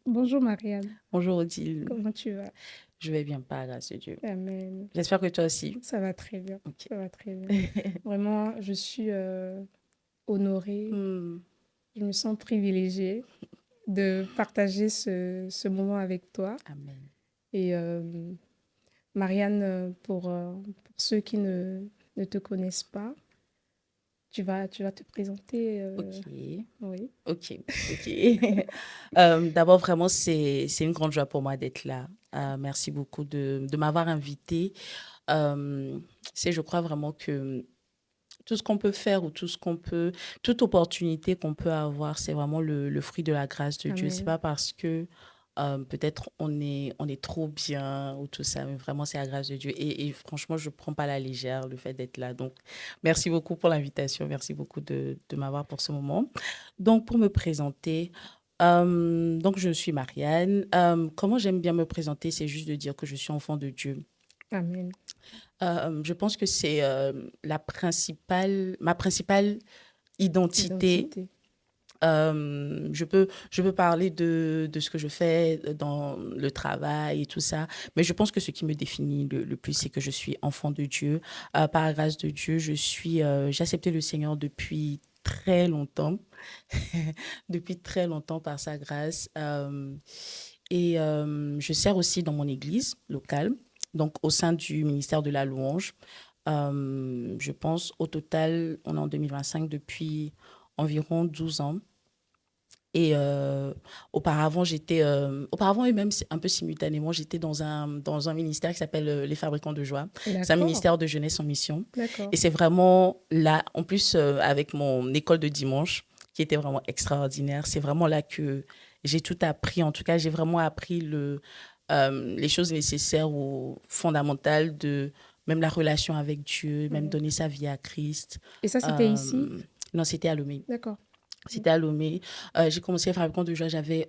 Bonjour Marianne, Bonjour Odile, comment tu vas? je vais bien, par grâce de Dieu. Amen. J'espère que toi aussi. Ça va très bien, Ok. ça va très bien. Vraiment, je suis honorée, Hmm, je me sens privilégiée de partager ce moment avec toi. Amen. Et Marianne, pour ceux qui ne te connaissent pas, tu vas te présenter. Ok, Oui. ok, ok. D'abord, vraiment, c'est une grande joie pour moi d'être là. Merci beaucoup de m'avoir invitée. Euh, je crois vraiment que tout ce qu'on peut faire ou toute opportunité qu'on peut avoir, c'est vraiment le fruit de la grâce de Dieu. C'est Amen. pas parce que peut-être on est trop bien ou tout ça, mais vraiment c'est la grâce de Dieu. Et franchement, je prends pas à la légère le fait d'être là. Donc, merci beaucoup pour l'invitation. Merci beaucoup de m'avoir pour ce moment. Donc, pour me présenter, donc je suis Marianne. Comment j'aime bien me présenter, c'est juste de dire que je suis enfant de Dieu. Amen. Je pense que c'est ma principale identité. Identité. Je peux parler de ce que je fais dans le travail et tout ça, mais je pense que ce qui me définit le plus, c'est que je suis enfant de Dieu. Par la grâce de Dieu, j'ai accepté le Seigneur depuis très longtemps, depuis très longtemps par sa grâce. Je sers aussi dans mon église locale, donc au sein du ministère de la louange. Je pense au total, on est en 2025 depuis environ 12 ans. Et auparavant et même un peu simultanément, j'étais dans un ministère qui s'appelle les Fabricants de joie. C'est un D'accord, ministère de jeunesse en mission. d'accord. Et c'est vraiment là, en plus avec mon école de dimanche, qui était vraiment extraordinaire, c'est vraiment là que j'ai tout appris. En tout cas, j'ai vraiment appris les choses nécessaires ou fondamentales de même la relation avec Dieu, même Mhm. donner sa vie à Christ. Et ça, c'était ici? Euh, non, c'était à Lomé. D'accord. C'était à Lomé. J'ai commencé à faire le compte de joie, j'avais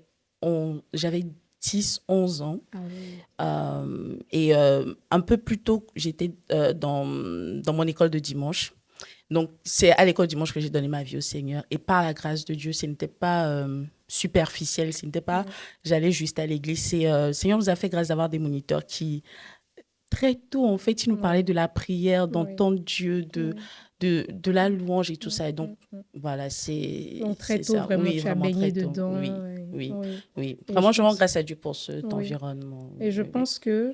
10, 11 ans. Ah oui. Un peu plus tôt, j'étais dans mon école de dimanche. Donc, c'est à l'école dimanche que j'ai donné ma vie au Seigneur. Et par la grâce de Dieu, ce n'était pas superficiel, ce n'était pas Ouais. j'allais juste à l'église. Le Seigneur nous a fait grâce d'avoir des moniteurs qui, très tôt, en fait, ils nous parlaient Oui, de la prière, oui, d'entendre Dieu, oui. de la louange et tout Mm, ça. Et donc, mm, mm. voilà, Donc très c'est tôt, ça. vraiment, Oui, tu as vraiment baigné très tôt. dedans. Oui, Oui, oui, oui. oui. Et Vraiment, je je rends pense, grâce à Dieu pour cet oui. environnement. Et Oui, je oui, oui. pense que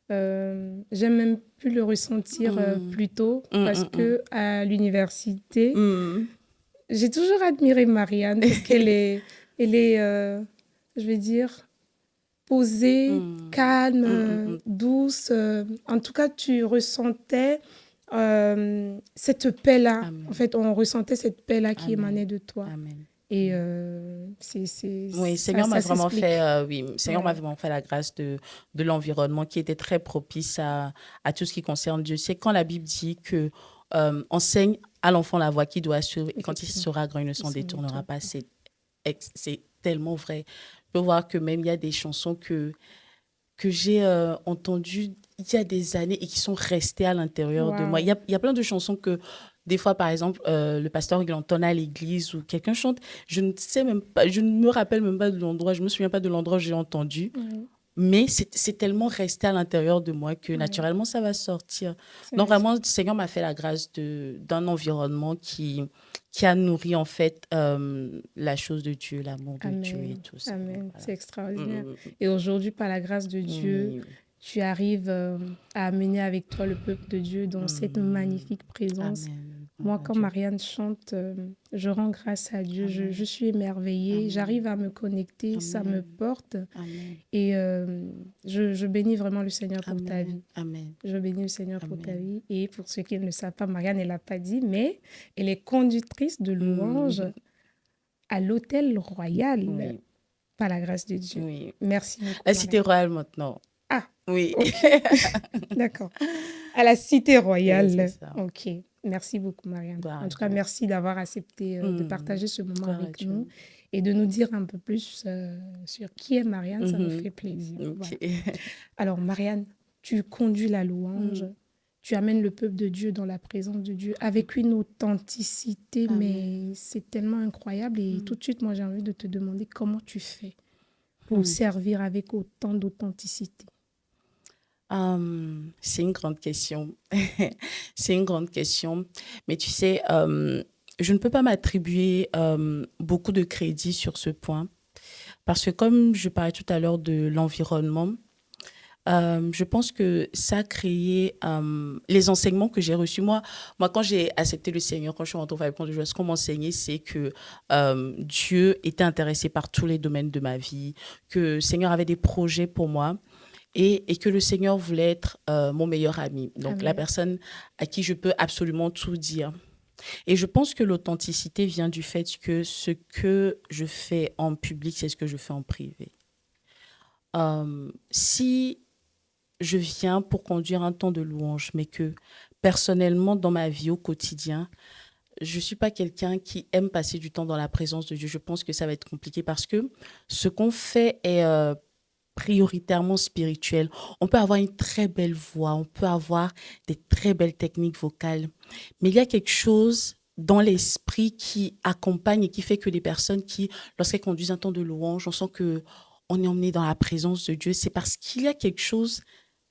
j'ai même pu le ressentir Hum, plus tôt hum, parce hum, hum. que à l'université, Hum. j'ai toujours admiré Marianne parce qu'elle est, je vais dire, posée, Hum, calme, hum, hum, hum. douce. En tout cas, tu ressentais cette paix-là. En Amen. fait, on ressentait cette paix-là qui Amen. émanait de toi. Amen. Et Amen. Oui, ça, ça s'explique. Seigneur m'a Ouais. vraiment fait la grâce de l'environnement qui était très propice à tout ce qui concerne Dieu. C'est quand la Bible dit que enseigne à l'enfant la voie qu'il doit suivre et quand il Effectivement, sera grand, il ne il s'en s'en détournera détourne pas. pas. C'est tellement vrai. Je peux voir que même il y a des chansons que j'ai entendues il y a des années et qui sont restées à l'intérieur de moi. Waouh. Il y a plein de chansons que des fois, par exemple, le pasteur il l'entend à l'église ou quelqu'un chante, je ne sais même pas, je ne me rappelle même pas de l'endroit, je me souviens pas de l'endroit où j'ai entendu, Oui, mais c'est tellement resté à l'intérieur de moi que oui, naturellement ça va sortir. Donc c'est vraiment, le Seigneur m'a fait la grâce d'un environnement qui a nourri en fait la chose de Dieu, l'amour de Dieu et Amen. tout ça. Donc Amen. voilà. C'est extraordinaire. Mm, Et aujourd'hui, par la grâce de Dieu, oui. tu arrives à amener avec toi le peuple de Dieu dans cette Mm. magnifique présence. Amen. Moi, Gloire à quand Dieu. Marianne chante, je rends grâce à Dieu. Je Amen. suis émerveillée. Amen. J'arrive à me connecter. Ça me Amen. porte. Amen. Et je bénis vraiment le Seigneur pour ta Amen. vie. Amen. Je bénis le Seigneur pour ta Amen. vie. Et pour ceux qui ne le savent pas, Marianne, elle l'a pas dit, mais elle est conductrice de louanges Mm. à l'Hôtel Royal, Oui. par la grâce de Dieu. Oui. Merci beaucoup, La cité Marianne. royale maintenant. Ah, Oui. ok, d'accord. À la Cité C'est Royale. ça. Ok, merci beaucoup, Marianne. Gloire En à tout cas, Dieu. merci d'avoir accepté de Mm. partager ce moment Gloire à avec nous Dieu. et de nous dire un peu plus sur qui est Marianne. Ça nous Mhm. fait plaisir. Ok. Voilà. Alors, Marianne, tu conduis la louange, Mm. tu amènes le peuple de Dieu dans la présence de Dieu avec une authenticité, mais Amen. c'est tellement incroyable. Et tout Mm. de suite, moi, j'ai envie de te demander comment tu fais pour servir avec autant d'authenticité? C'est une grande question. C'est une grande question. Mais tu sais, je ne peux pas m'attribuer beaucoup de crédit sur ce point. Parce que comme je parlais tout à l'heure de l'environnement, je pense que ça a créé les enseignements que j'ai reçus. Moi, quand j'ai accepté le Seigneur, quand je suis rentrée au Fabricant de joie, ce qu'on m'a enseigné, c'est que Dieu était intéressé par tous les domaines de ma vie, que le Seigneur avait des projets pour moi et que le Seigneur voulait être mon meilleur ami. Donc, la Amen. personne à qui je peux absolument tout dire. Et je pense que l'authenticité vient du fait que ce que je fais en public, c'est ce que je fais en privé. Si je viens pour conduire un temps de louange, mais que personnellement, dans ma vie au quotidien, je ne suis pas quelqu'un qui aime passer du temps dans la présence de Dieu. Je pense que ça va être compliqué parce que ce qu'on fait est prioritairement spirituel. On peut avoir une très belle voix, on peut avoir des très belles techniques vocales, mais il y a quelque chose dans l'esprit qui accompagne et qui fait que les personnes qui, lorsqu'elles conduisent un temps de louange, on sent que on est emmené dans la présence de Dieu. C'est parce qu'il y a quelque chose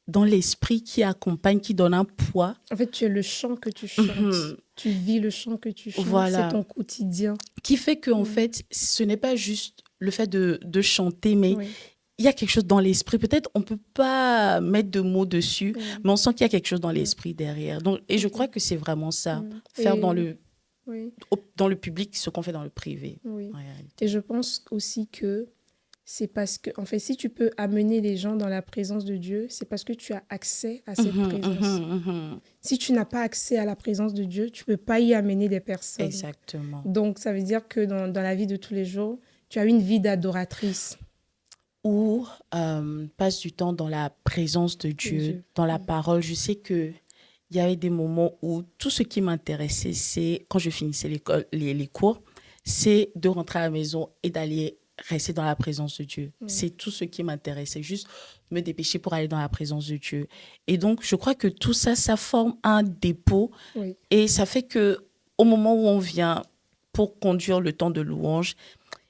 dans l'esprit qui accompagne, qui donne un poids. En fait, tu es le chant que tu chantes. Tu vis le chant que tu chantes. Voilà. C'est ton quotidien. Qui fait que, en fait, ce n'est pas juste le fait de chanter, mais Oui. il y a quelque chose dans l'esprit. Peut-être on ne peut pas mettre de mots dessus, mais on sent qu'il y a quelque chose dans l'esprit derrière. Donc, et je crois que c'est vraiment ça, faire Et- dans Oui. le public ce qu'on fait dans le privé. Oui. en réalité. Et je pense aussi que c'est parce que, en fait, si tu peux amener les gens dans la présence de Dieu, c'est parce que tu as accès à cette présence. Si tu n'as pas accès à la présence de Dieu, tu ne peux pas y amener des personnes. Exactement. Donc, ça veut dire que dans la vie de tous les jours, tu as une vie d'adoratrice. Ou passe du temps dans la présence de Dieu, dans la parole. Je sais que il y avait des moments où tout ce qui m'intéressait, c'est quand je finissais l'école, les cours, c'est de rentrer à la maison et d'aller rester dans la présence de Dieu. C'est tout ce qui m'intéressait, juste me dépêcher pour aller dans la présence de Dieu. Et donc, je crois que tout ça, ça forme un dépôt Oui. et ça fait que au moment où on vient pour conduire le temps de louange,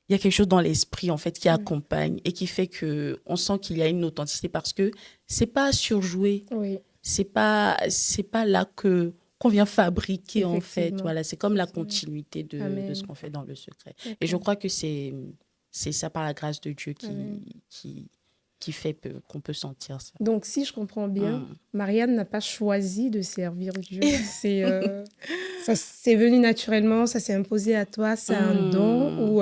il y a quelque chose dans l'esprit en fait qui accompagne et qui fait que on sent qu'il y a une authenticité parce que c'est pas surjoué, Oui. c'est pas là que qu'on vient fabriquer en fait. Effectivement. Voilà, c'est comme la continuité de Amen. ce qu'on fait dans le secret. D'accord. Et je crois que c'est ça par la grâce de Dieu Amen. qui fait qu'on peut sentir ça. Donc, si je comprends bien, Marianne n'a pas choisi de servir Dieu. Ça c'est venu naturellement, ça s'est imposé à toi, c'est un don ou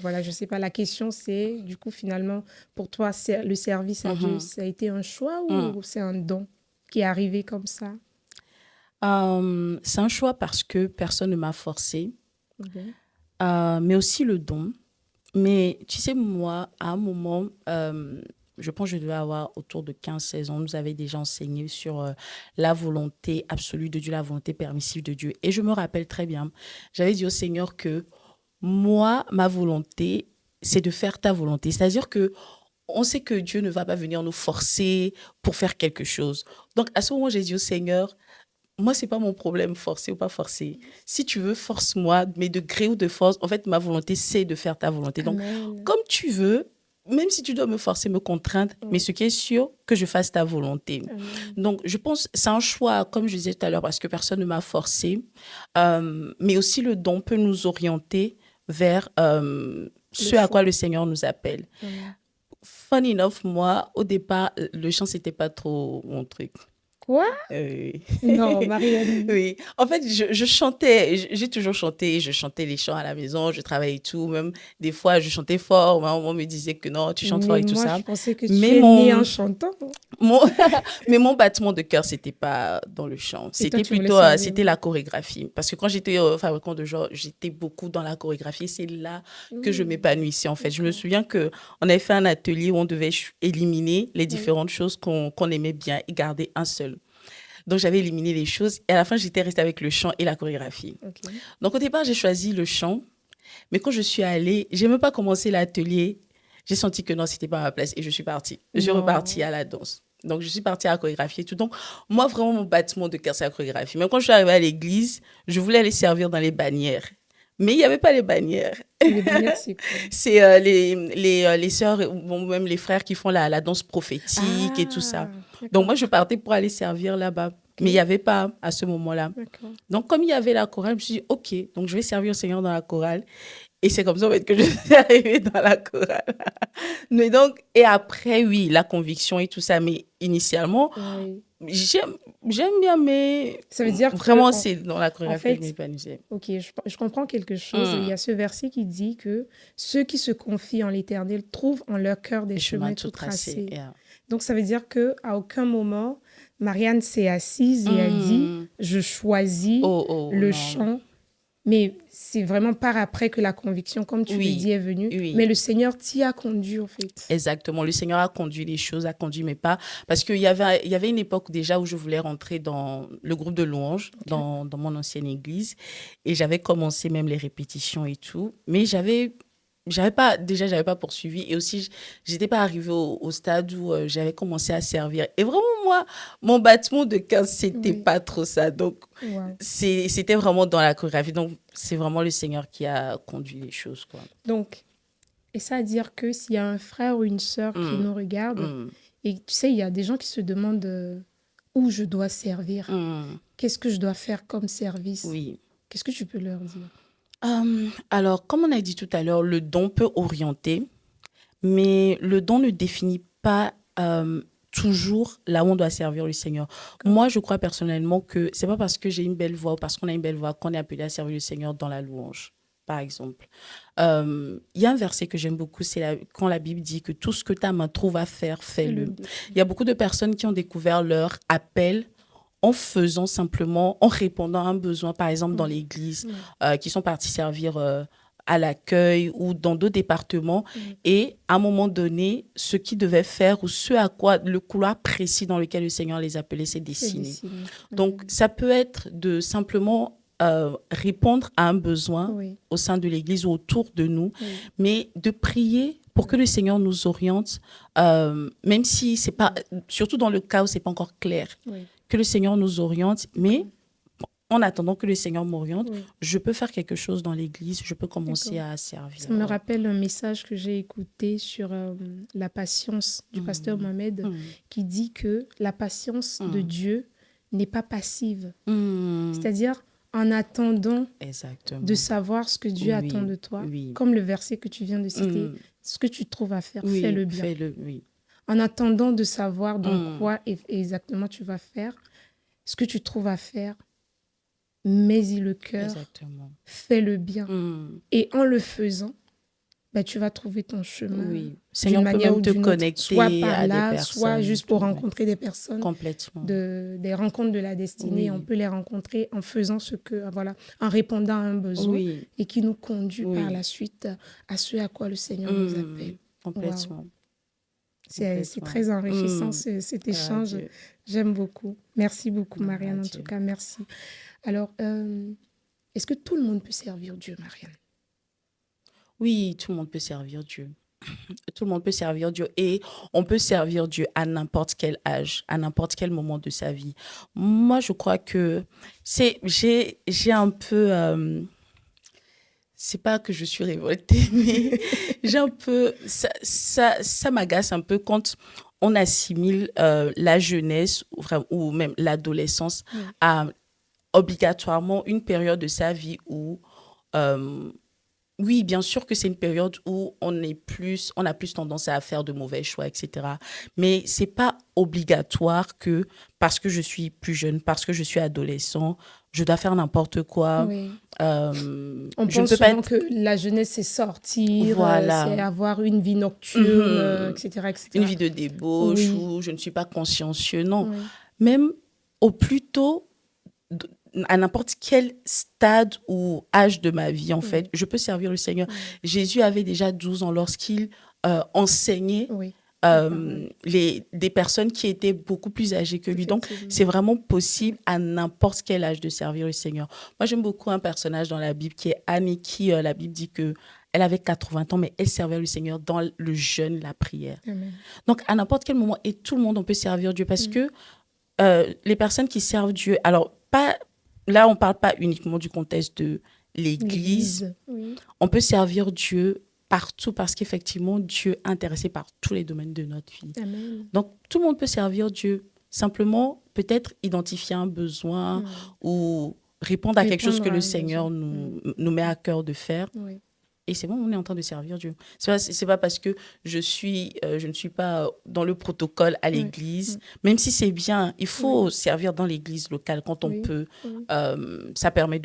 voilà, je sais pas. La question c'est, du coup, finalement, pour toi, le service à Dieu, ça a été un choix ou c'est un don qui est arrivé comme ça? C'est un choix parce que personne ne m'a forcé, Ok. mais aussi le don. Mais tu sais, moi, à un moment, je pense que je devais avoir autour de 15-16 ans, on nous avait déjà enseigné sur la volonté absolue de Dieu, la volonté permissive de Dieu. Et je me rappelle très bien, j'avais dit au Seigneur que moi, ma volonté, c'est de faire ta volonté. C'est-à-dire que on sait que Dieu ne va pas venir nous forcer pour faire quelque chose. Donc, à ce moment, j'ai dit au Seigneur, moi, c'est pas mon problème, forcer ou pas forcer. Si tu veux, force-moi, mais de gré ou de force, en fait, ma volonté, c'est de faire ta volonté. Donc, comme tu veux, même si tu dois me forcer, me contraindre, mais ce qui est sûr, que je fasse ta volonté. Donc, je pense, c'est un choix, comme je disais tout à l'heure, parce que personne ne m'a forcé, mais aussi le don peut nous orienter vers ce à quoi le Seigneur nous appelle. Funny enough, moi, au départ, le chant, c'était pas trop mon truc. Quoi? Non, Marianne. Oui. En fait, je chantais, j'ai toujours chanté, je chantais les chants à la maison, je travaillais et tout. Même des fois, je chantais fort. Ma maman me disait que non, tu chantes fort et tout ça. Mais moi, je pensais que tu es née en chantant. Mais mon battement de cœur, c'était pas dans le chant. C'était plutôt, c'était la chorégraphie. Parce que quand j'étais fabricant de genre, j'étais beaucoup dans la chorégraphie. C'est là que je m'épanouissais, en fait. Je me souviens qu'on avait fait un atelier où on devait éliminer les différentes choses qu'on aimait bien et garder un seul. Donc, j'avais éliminé les choses. Et à la fin, j'étais restée avec le chant et la chorégraphie. Okay. Donc, au départ, j'ai choisi le chant. Mais quand je suis allée, je n'ai même pas commencé l'atelier. J'ai senti que non, ce n'était pas ma place. Et je suis partie. Je suis repartie à la danse. Donc, je suis partie à la chorégraphie et tout. Donc, moi, vraiment, mon battement de cœur, c'est la chorégraphie. Même quand je suis arrivée à l'église, je voulais aller servir dans les bannières. Mais il n'y avait pas les bannières. Les bannières, c'est quoi? C'est les sœurs, bon, même les frères qui font la danse prophétique et tout ça. Ah, Donc, moi, d'accord. je partais pour aller servir là-bas. Mais il Ok, n'y avait pas à ce moment-là. d'accord. Donc, comme il y avait la chorale, je me suis dit, OK, donc je vais servir le Seigneur dans la chorale. Et c'est comme ça, en fait, que je suis arrivée dans la chorale. Mais donc, et après, oui, la conviction et tout ça. Mais initialement, Oui. j'aime, j'aime bien, mais Ça veut dire que, vraiment, c'est dans la en chorégraphie que je fait, m'épanouissais. ok, je comprends quelque chose. Il y Hum, a ce verset qui dit que ceux qui se confient en l'Éternel trouvent en leur cœur des les chemins chemins tout tout tracés. tracés. Yeah. Donc, ça veut dire que à aucun moment, Marianne s'est assise et a dit, Hum. je choisis Oh, oh, le non. chant. Mais c'est vraiment par après que la conviction, comme tu le dis, Oui, est venue. Mais oui. le Seigneur t'y a conduit, en fait. Exactement. Le Seigneur a conduit les choses, a conduit mes pas. Parce qu'il y avait une époque déjà où je voulais rentrer dans le groupe de louanges, Ok. dans mon ancienne église. Et j'avais commencé même les répétitions et tout. Mais j'avais pas poursuivi. Et aussi, j'étais pas arrivée au stade où j'avais commencé à servir. Et vraiment, moi, mon battement de cœur, c'était Oui. pas trop ça. Donc, Wow. c'était vraiment dans la chorégraphie. Donc, c'est vraiment le Seigneur qui a conduit les choses, quoi. Donc, et ça à dire que s'il y a un frère ou une sœur qui Hum, nous regarde, hum, et tu sais, il y a des gens qui se demandent où je dois servir, hum. qu'est-ce que je dois faire comme service, Oui. qu'est-ce que tu peux leur dire? Alors, comme on a dit tout à l'heure, le don peut orienter, mais le don ne définit pas toujours là où on doit servir le Seigneur. D'accord. Moi, je crois personnellement que c'est pas parce que j'ai une belle voix ou parce qu'on a une belle voix qu'on est appelé à servir le Seigneur dans la louange, par exemple. Il y a un verset que j'aime beaucoup, c'est quand la Bible dit que tout ce que ta main trouve à faire, Fais-le fais-le. bien. Il y a beaucoup de personnes qui ont découvert leur appel en faisant simplement, en répondant à un besoin, par exemple dans Ouais. l'église, Ouais. qui sont partis servir à l'accueil ou dans d'autres départements. Ouais. Et à un moment donné, ce qu'ils devaient faire ou ce à quoi le couloir précis dans lequel le Seigneur les appelait, c'est C'est dessiné. dessiné. Donc, ça peut être de simplement répondre à un besoin Oui. au sein de l'église ou autour de nous, Oui. mais de prier pour que le Seigneur nous oriente, même si c'est pas, surtout dans le cas où c'est pas encore clair, Oui. que le Seigneur nous oriente, mais en attendant que le Seigneur m'oriente, Oui. je peux faire quelque chose dans l'église, je peux commencer D'accord. à servir. Ça me rappelle un message que j'ai écouté sur la patience du pasteur Mohamed qui dit que la patience de Dieu n'est pas passive. C'est-à-dire, en attendant Exactement. de savoir ce que Dieu Oui, attend de toi, oui. comme le verset que tu viens de citer, ce que tu trouves à faire, Oui, fais-le bien. fais-le, oui. En attendant de savoir dans quoi exactement tu vas faire, ce que tu trouves à faire, mets-y le cœur, Exactement. fais-le bien. Et en le faisant, ben, tu vas trouver ton chemin Oui. d'une Seigneur peut manière même ou te d'une autre, connecter soit par à des là, soit personnes. juste pour tout, oui. rencontrer des personnes, Complètement. des rencontres de la destinée. Oui. On peut les rencontrer en faisant ce que, voilà, en répondant à un besoin Oui. et qui nous conduit Oui. par la suite à ce à quoi le Seigneur nous appelle. Complètement. Wow. C'est Complètement. très enrichissant cet échange. Dieu. J'aime beaucoup. Merci beaucoup, Gloire à Marianne, en Dieu. tout cas, merci. Alors, est-ce que tout le monde peut servir Dieu, Marianne? Oui, tout le monde peut servir Dieu. Tout le monde peut servir Dieu et on peut servir Dieu à n'importe quel âge, à n'importe quel moment de sa vie. Moi, je crois que j'ai un peu, c'est pas que je suis révoltée, mais j'ai un peu, ça m'agace un peu quand on assimile la jeunesse ou même l'adolescence à obligatoirement une période de sa vie où oui, bien sûr que c'est une période où on a plus tendance à faire de mauvais choix, etc. Mais c'est pas obligatoire que parce que je suis plus jeune, parce que je suis adolescent, je dois faire n'importe quoi. Oui. On On pense souvent que la jeunesse, c'est sortir, Voilà. c'est avoir une vie nocturne, etc., etc. Une vie de débauche Oui. où je ne suis pas consciencieux. Non, Oui. même au plus tôt, à n'importe quel stade ou âge de ma vie, en fait, je peux servir le Seigneur. Jésus avait déjà 12 ans lorsqu'il enseignait des personnes qui étaient beaucoup plus âgées que lui. Donc, c'est vraiment possible à n'importe quel âge de servir le Seigneur. Moi, j'aime beaucoup un personnage dans la Bible qui est Anne et qui, la Bible dit que elle avait 80 ans, mais elle servait le Seigneur dans le jeûne, la prière. Amen. Donc, à n'importe quel moment, et tout le monde, on peut servir Dieu parce que les personnes qui servent Dieu, alors, pas... Là, on ne parle pas uniquement du contexte de l'Église, Oui. on peut servir Dieu partout parce qu'effectivement, Dieu est intéressé par tous les domaines de notre vie. Amen. Donc, tout le monde peut servir Dieu. Simplement, peut-être identifier un besoin ou répondre à quelque chose que Répondre à le un Seigneur besoin. nous met à cœur de faire. Oui. Et c'est bon, on est en train de servir Dieu. C'est pas parce que je ne suis pas dans le protocole à l'église, même si c'est bien, il faut servir dans l'église locale quand on peut. Oui. Ça permet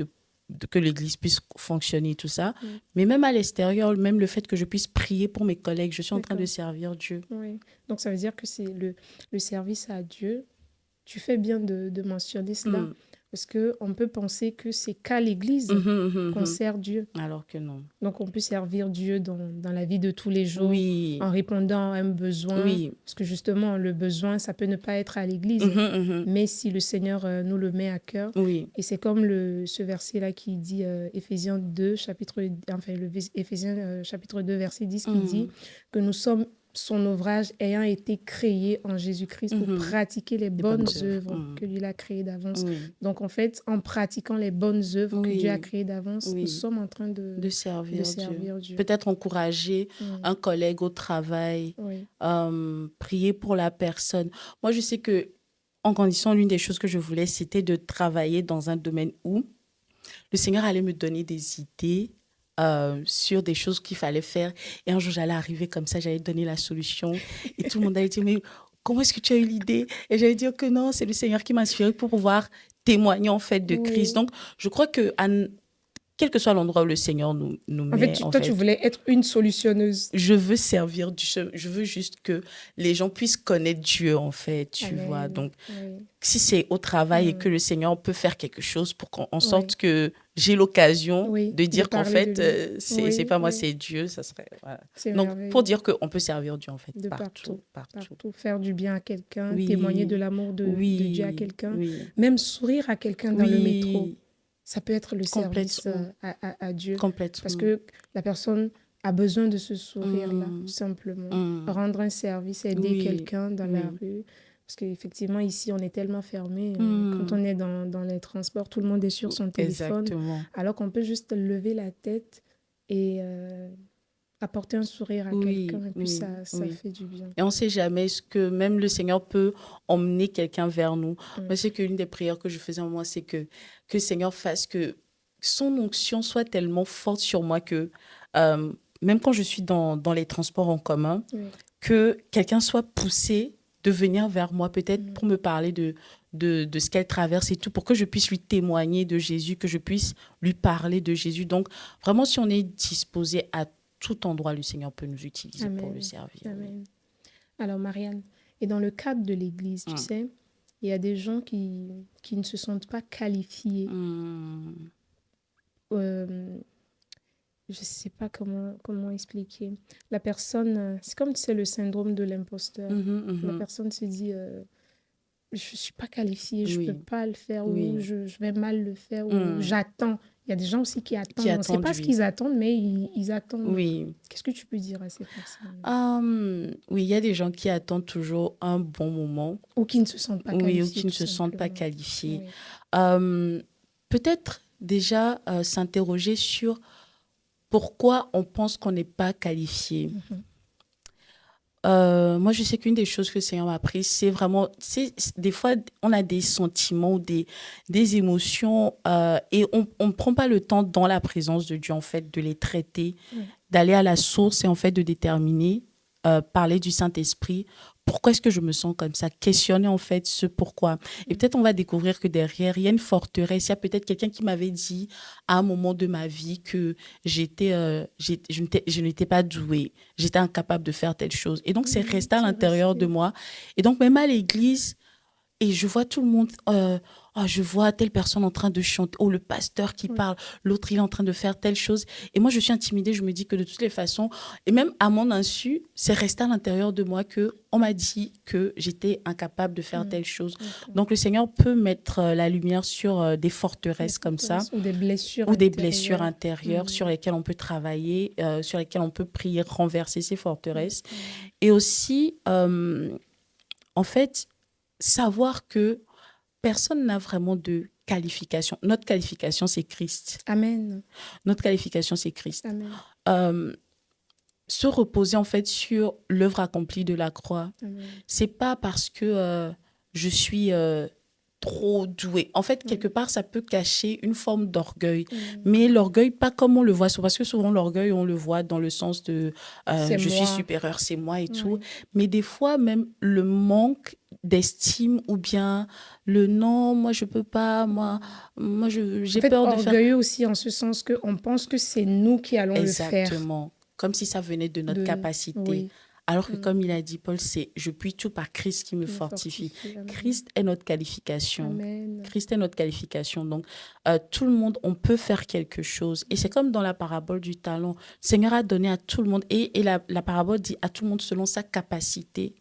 que l'église puisse fonctionner, tout ça. Mais même à l'extérieur, même le fait que je puisse prier pour mes collègues, je suis en train de servir Dieu. Oui. Donc, ça veut dire que c'est le service à Dieu. Tu fais bien de mentionner cela. Parce qu'on peut penser que c'est qu'à l'église qu'on sert Dieu. Alors que non. Donc, on peut servir Dieu dans la vie de tous les jours en répondant à un besoin. Oui. Parce que justement, le besoin, ça peut ne pas être à l'église. Mais si le Seigneur nous le met à cœur. Et c'est comme ce verset-là qui dit, Éphésiens 2, chapitre 2, verset 10, qui dit que nous sommes son ouvrage ayant été créé en Jésus-Christ pour pratiquer les bonnes œuvres que Dieu a créées d'avance. Donc, en fait, en pratiquant les bonnes œuvres que Dieu a créées d'avance, nous sommes en train de servir Dieu. Peut-être encourager un collègue au travail, prier pour la personne. Moi, je sais que, en grandissant, l'une des choses que je voulais, c'était de travailler dans un domaine où le Seigneur allait me donner des idées sur des choses qu'il fallait faire. Et un jour, j'allais arriver comme ça, j'allais donner la solution. Et tout le monde allait dire, mais comment est-ce que tu as eu l'idée? Et j'allais dire que non, c'est le Seigneur qui m'a inspiré pour pouvoir témoigner en fait de Christ. Donc, je crois que quel que soit l'endroit où le Seigneur nous met. En fait, tu voulais être une solutionneuse. Je veux servir Dieu. Je veux juste que les gens puissent connaître Dieu, en fait, tu vois. Donc, si c'est au travail et que le Seigneur peut faire quelque chose pour qu'en sorte que j'ai l'occasion de dire qu'en fait, c'est pas moi, c'est Dieu, ça serait... Voilà. Donc, pour dire qu'on peut servir Dieu, en fait, partout. Faire du bien à quelqu'un, témoigner de l'amour de Dieu à quelqu'un, même sourire à quelqu'un dans le métro. Ça peut être le service à Dieu. Complètement. Parce que la personne a besoin de ce sourire-là, tout simplement. Rendre un service, aider quelqu'un dans la rue. Parce qu'effectivement, ici, on est tellement fermé. Quand on est dans les transports, tout le monde est sur son téléphone. Exactement. Alors qu'on peut juste lever la tête et apporter un sourire à quelqu'un. Et puis, ça fait du bien. Et on ne sait jamais ce que même le Seigneur peut emmener quelqu'un vers nous. Moi, c'est qu'une des prières que je faisais en moi, c'est que le Seigneur fasse que son onction soit tellement forte sur moi que même quand je suis dans les transports en commun, que quelqu'un soit poussé de venir vers moi, peut-être pour me parler de ce qu'elle traverse et tout, pour que je puisse lui témoigner de Jésus, que je puisse lui parler de Jésus. Donc, vraiment, si on est disposé à tout endroit, le Seigneur peut nous utiliser pour le servir. Amen. Alors, Marianne, et dans le cadre de l'Église, tu sais, il y a des gens qui ne se sentent pas qualifiés. Je ne sais pas comment expliquer. La personne, c'est comme tu sais, le syndrome de l'imposteur. La personne se dit, je ne suis pas qualifiée, je ne peux pas le faire, ou je vais mal le faire, ou j'attends. Il y a des gens aussi qui attendent. On ne sait pas ce qu'ils attendent, mais ils attendent. Qu'est-ce que tu peux dire à ces personnes? Oui, il y a des gens qui attendent toujours un bon moment. Ou qui ne se sentent pas qualifiés. Oui, ou qui ne se sentent pas qualifiés. Peut-être déjà s'interroger sur pourquoi on pense qu'on n'est pas qualifié. Moi, je sais qu'une des choses que le Seigneur m'a appris, c'est vraiment... des fois, on a des sentiments ou des émotions et on ne prend pas le temps dans la présence de Dieu, en fait, de les traiter, d'aller à la source et, en fait, de déterminer, parler du Saint-Esprit. Pourquoi est-ce que je me sens comme ça? Questionner, en fait, ce pourquoi. Et peut-être on va découvrir que derrière, il y a une forteresse. Il y a peut-être quelqu'un qui m'avait dit à un moment de ma vie que je n'étais pas douée. J'étais incapable de faire telle chose. Et donc, c'est resté à l'intérieur de moi. Et donc, même à l'église, et je vois tout le monde... je vois telle personne en train de chanter, le pasteur qui parle, l'autre il est en train de faire telle chose. Et moi, je suis intimidée, je me dis que de toutes les façons, et même à mon insu, c'est resté à l'intérieur de moi qu'on m'a dit que j'étais incapable de faire telle chose. Donc, le Seigneur peut mettre la lumière sur des forteresses comme ça. Ou des blessures intérieures sur lesquelles on peut travailler, sur lesquelles on peut prier, renverser ces forteresses. Et aussi, en fait, savoir que personne n'a vraiment de qualification. Notre qualification, c'est Christ. Amen. Notre qualification, c'est Christ. Amen. Se reposer en fait sur l'œuvre accomplie de la croix, Amen. c'est pas parce que je suis trop douée. En fait, quelque part, ça peut cacher une forme d'orgueil. Mais l'orgueil, pas comme on le voit, parce que souvent l'orgueil, on le voit dans le sens de je suis supérieur, c'est moi et tout. Mais des fois, même le manque d'estime ou bien le non, moi je peux pas, moi j'ai peur de faire. Orgueilleux aussi en ce sens qu'on pense que c'est nous qui allons le faire. Exactement. Comme si ça venait de notre capacité. Oui. Alors que comme il a dit Paul, c'est je puis tout par Christ qui me fortifie. Christ est notre qualification. Amen. Christ est notre qualification. Donc, tout le monde, on peut faire quelque chose. Et c'est comme dans la parabole du talent. Le Seigneur a donné à tout le monde. Et la parabole dit à tout le monde selon sa capacité.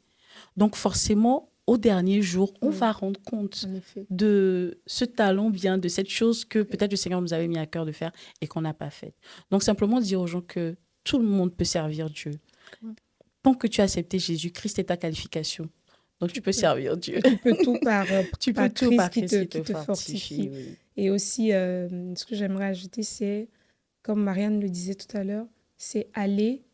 Donc, forcément, au dernier jour, on va rendre compte de ce talent bien, de cette chose que peut-être le Seigneur nous avait mis à cœur de faire et qu'on n'a pas faite. Donc, simplement dire aux gens que tout le monde peut servir Dieu. Tant que tu as accepté Jésus, Christ est ta qualification. Donc, tu peux servir Dieu. Tu peux tout par, tu par peux tout Christ par qui Christ te fortifie. Oui. Et aussi, ce que j'aimerais ajouter, c'est, comme Marianne le disait tout à l'heure, c'est aller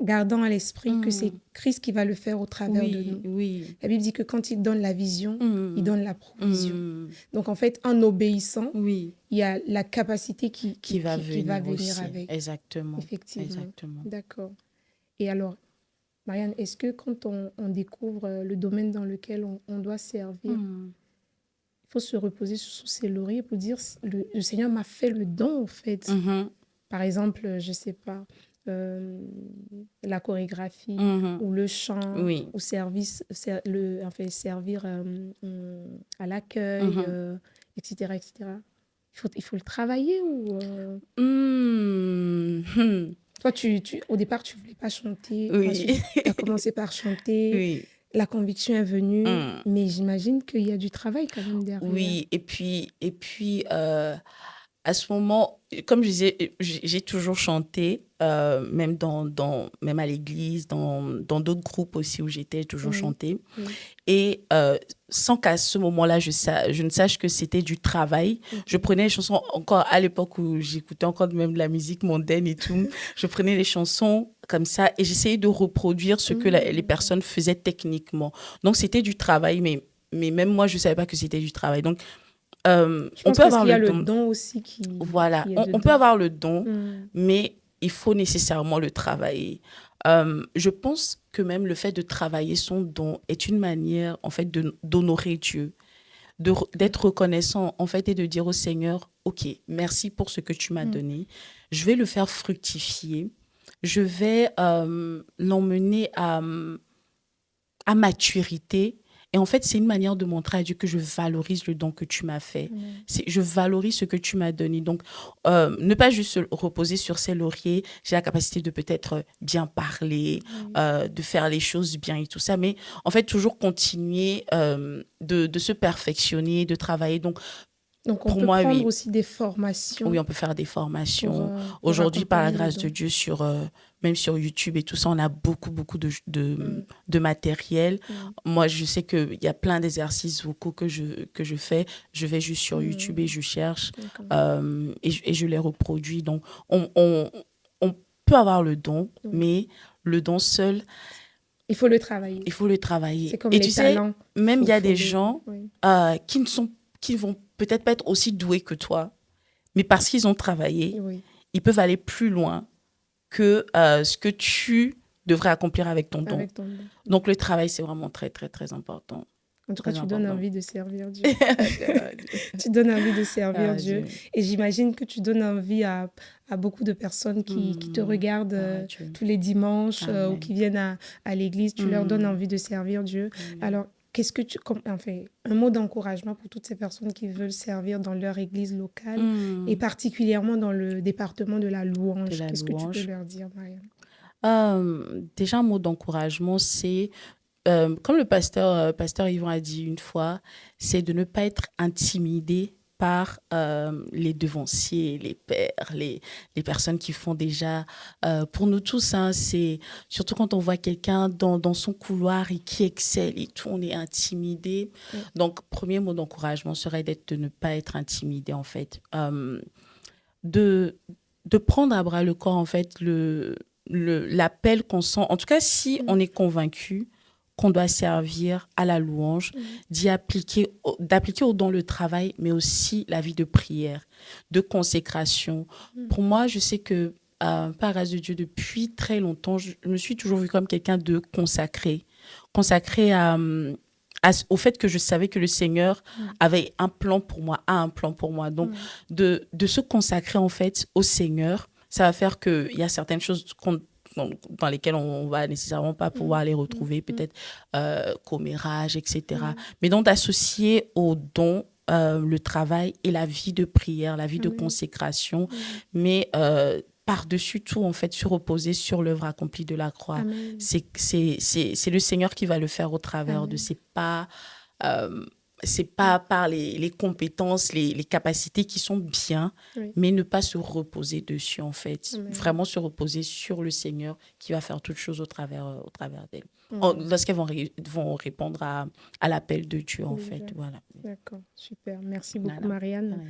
gardant à l'esprit que c'est Christ qui va le faire au travers de nous. Oui. La Bible dit que quand il donne la vision, il donne la provision. Donc, en fait, en obéissant, il y a la capacité qui va venir avec. Exactement. Effectivement. Exactement. D'accord. Et alors, Marianne, est-ce que quand on découvre le domaine dans lequel on doit servir, il faut se reposer sur ses lauriers pour dire le Seigneur m'a fait le don, en fait. Par exemple, je ne sais pas, la chorégraphie ou le chant ou servir à l'accueil, etc., etc. Il faut le travailler ou Toi, au départ, tu ne voulais pas chanter. Oui. Tu as commencé par chanter. Oui. La conviction est venue. Mais j'imagine qu'il y a du travail quand même derrière. Oui. Et puis à ce moment, comme je disais, j'ai toujours chanté, même même à l'église, dans d'autres groupes aussi où j'étais, toujours chanté. Et sans qu'à ce moment-là, je ne sache que c'était du travail. Je prenais les chansons, encore à l'époque où j'écoutais encore même de la musique mondaine et tout, je prenais les chansons comme ça et j'essayais de reproduire ce que les personnes faisaient techniquement. Donc, c'était du travail, mais même moi, je ne savais pas que c'était du travail. Donc, on peut avoir le don aussi qui voilà, on peut avoir le don, mais il faut nécessairement le travailler. Je pense que même le fait de travailler son don est une manière en fait d'honorer Dieu, d'être reconnaissant en fait et de dire au Seigneur, ok, merci pour ce que tu m'as donné, je vais le faire fructifier, je vais l'emmener à maturité. Et en fait, c'est une manière de montrer à Dieu que je valorise le don que tu m'as fait. Je valorise ce que tu m'as donné. Donc, ne pas juste se reposer sur ses lauriers. J'ai la capacité de peut-être bien parler, de faire les choses bien et tout ça. Mais en fait, toujours continuer de se perfectionner, de travailler. Donc on pour peut moi, prendre aussi des formations. Oui, on peut faire des formations. Aujourd'hui, par la grâce de Dieu, même sur YouTube et tout ça, on a beaucoup de matériel. Moi, je sais qu'il y a plein d'exercices vocaux que je fais. Je vais juste sur YouTube et je cherche et je les reproduis. Donc, on peut avoir le don, mais le don seul... Il faut le travailler. Il faut le travailler. C'est comme et les tu talents. sais, même il y a des gens qui vont peut-être pas être aussi doués que toi, mais parce qu'ils ont travaillé, ils peuvent aller plus loin que ce que tu devrais accomplir avec ton don. Donc, le travail, c'est vraiment très, très, très important. En tout cas, tu donnes envie de servir Dieu. Tu donnes envie de servir Dieu. Et j'imagine que tu donnes envie à beaucoup de personnes qui te regardent tous les dimanches ou qui viennent à l'église. Tu leur donnes envie de servir Dieu. Alors, qu'est-ce que un mot d'encouragement pour toutes ces personnes qui veulent servir dans leur église locale et particulièrement dans le département de la louange. Qu'est-ce que tu peux leur dire, Marianne? Déjà, un mot d'encouragement, c'est, comme le pasteur Yvon a dit une fois, c'est de ne pas être intimidé par les devanciers, les pères, les personnes qui font déjà, pour nous tous, hein, c'est surtout quand on voit quelqu'un dans son couloir et qui excelle et tout, on est intimidé. Donc, premier mot d'encouragement serait de ne pas être intimidé, en fait. De prendre à bras le corps, en fait, l'appel qu'on sent. En tout cas, si on est convaincu qu'on doit servir à la louange, d'appliquer au don le travail, mais aussi la vie de prière, de consécration. Pour moi, je sais que, par grâce de Dieu, depuis très longtemps, je me suis toujours vue comme quelqu'un de consacré au fait que je savais que le Seigneur avait un plan pour moi, a un plan pour moi. Donc, de se consacrer, en fait, au Seigneur, ça va faire qu'il y a certaines choses dans lesquelles on va nécessairement pas pouvoir les retrouver, peut-être commérage, etc. Mais donc, d'associer au don le travail et la vie de prière, la vie de consécration, mais par-dessus tout, en fait, se reposer sur l'œuvre accomplie de la croix. C'est le Seigneur qui va le faire au travers de ses pas. C'est pas par les compétences, les capacités qui sont bien, mais ne pas se reposer dessus, en fait. Vraiment se reposer sur le Seigneur qui va faire toutes choses au travers d'elle. Lorsqu'elles vont répondre à l'appel de Dieu, en fait. Voilà. D'accord, super. Merci beaucoup, Marianne.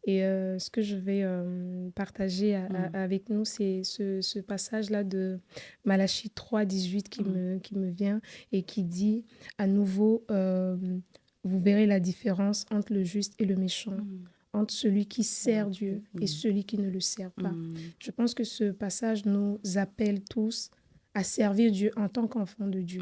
Et ce que je vais partager avec nous, c'est ce passage-là de Malachie 3, 18 qui me vient et qui dit à nouveau... vous verrez la différence entre le juste et le méchant, entre celui qui sert Dieu et celui qui ne le sert pas. Je pense que ce passage nous appelle tous à servir Dieu en tant qu'enfants de Dieu.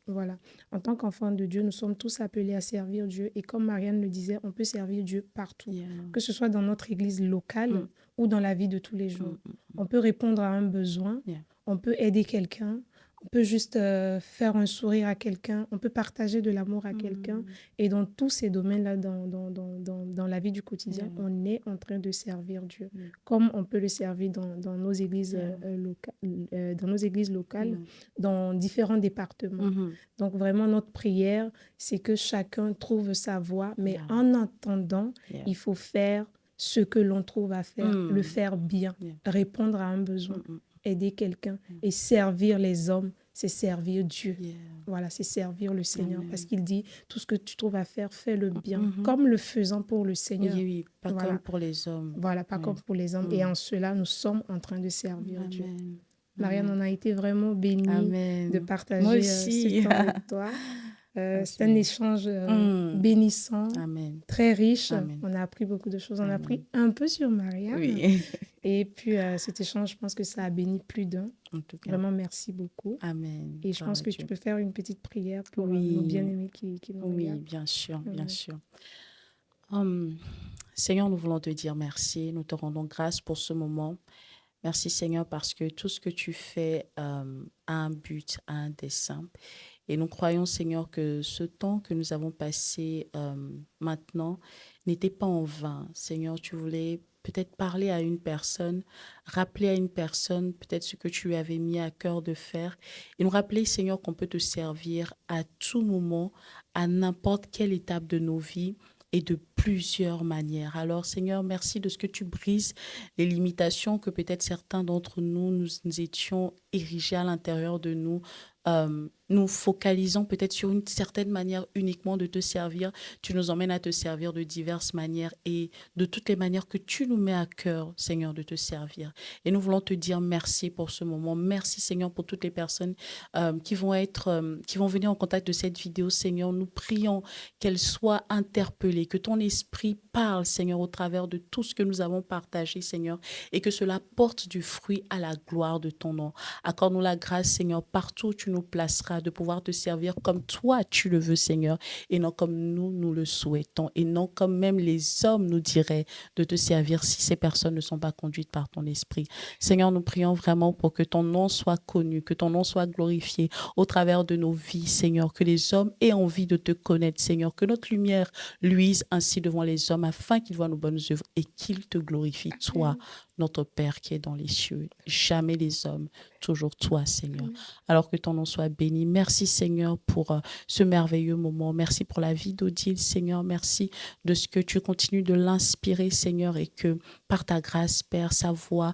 Voilà. En tant qu'enfants de Dieu, nous sommes tous appelés à servir Dieu. Et comme Marianne le disait, on peut servir Dieu partout, que ce soit dans notre église locale ou dans la vie de tous les jours. On peut répondre à un besoin, on peut aider quelqu'un, on peut juste faire un sourire à quelqu'un, on peut partager de l'amour à quelqu'un. Et dans tous ces domaines-là, dans la vie du quotidien, on est en train de servir Dieu. Comme on peut le servir dans nos églises locales, dans différents départements. Donc vraiment, notre prière, c'est que chacun trouve sa voie. Mais en attendant, il faut faire ce que l'on trouve à faire, le faire bien, répondre à un besoin. Aider quelqu'un et servir les hommes, c'est servir Dieu. Voilà, c'est servir le Seigneur. Parce qu'il dit, tout ce que tu trouves à faire, fais-le bien. Comme le faisant pour le Seigneur. Oui, pas comme pour les hommes. Voilà, pas comme pour les hommes. Et en cela, nous sommes en train de servir Dieu. Marianne, on a été vraiment bénis de partager ce temps avec toi. C'est un échange bénissant, très riche. On a appris beaucoup de choses. On a appris un peu sur Marianne. Et puis, cet échange, je pense que ça a béni plus d'un. Vraiment, merci beaucoup. Et je pense que tu peux faire une petite prière pour nos bien-aimés qui nous regardent. Oui, bien sûr, bien sûr. Seigneur, nous voulons te dire merci. Nous te rendons grâce pour ce moment. Merci, Seigneur, parce que tout ce que tu fais a un but, a un dessein. Et nous croyons, Seigneur, que ce temps que nous avons passé maintenant n'était pas en vain. Seigneur, tu voulais peut-être parler à une personne, rappeler à une personne peut-être ce que tu lui avais mis à cœur de faire. Et nous rappeler, Seigneur, qu'on peut te servir à tout moment, à n'importe quelle étape de nos vies et de plusieurs manières. Alors, Seigneur, merci de ce que tu brises les limitations que peut-être certains d'entre nous, nous étions érigés à l'intérieur de nous. Nous focalisons peut-être sur une certaine manière uniquement de te servir. Tu nous emmènes à te servir de diverses manières et de toutes les manières que tu nous mets à cœur, Seigneur, de te servir. Et nous voulons te dire merci pour ce moment. Merci, Seigneur, pour toutes les personnes qui vont venir en contact de cette vidéo, Seigneur. Nous prions qu'elles soient interpellées, que ton esprit parle, Seigneur, au travers de tout ce que nous avons partagé, Seigneur, et que cela porte du fruit à la gloire de ton nom. Accorde-nous la grâce, Seigneur, partout où tu nous placeras, de pouvoir te servir comme toi tu le veux, Seigneur, et non comme nous le souhaitons, et non comme même les hommes nous diraient de te servir si ces personnes ne sont pas conduites par ton esprit. Seigneur, nous prions vraiment pour que ton nom soit connu, que ton nom soit glorifié au travers de nos vies, Seigneur, que les hommes aient envie de te connaître, Seigneur, que notre lumière luise ainsi devant les hommes afin qu'ils voient nos bonnes œuvres et qu'ils te glorifient, toi, notre Père qui est dans les cieux. Jamais les hommes, toujours toi, Seigneur. Amen. Alors que ton nom soit béni. Merci, Seigneur, pour ce merveilleux moment. Merci pour la vie d'Odile, Seigneur. Merci de ce que tu continues de l'inspirer, Seigneur, et que par ta grâce, Père, sa voix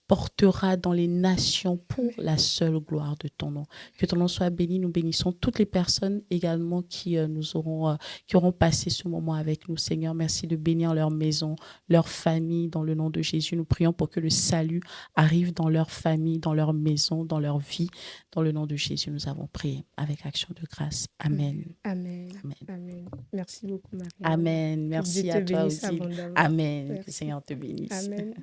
portera dans les nations pour la seule gloire de ton nom. Que ton nom soit béni. Nous bénissons toutes les personnes également qui qui auront passé ce moment avec nous, Seigneur. Merci de bénir leur maison, leur famille, dans le nom de Jésus. Nous prions pour que le salut arrive dans leur famille, dans leur maison, dans leur vie. Dans le nom de Jésus, nous avons prié avec action de grâce. Amen. Amen. Amen. Amen. Merci beaucoup, Marianne. Amen. Que Merci Dieu à te toi bénisse aussi. abondamment. Amen. Que le Merci. Seigneur te bénisse. Amen.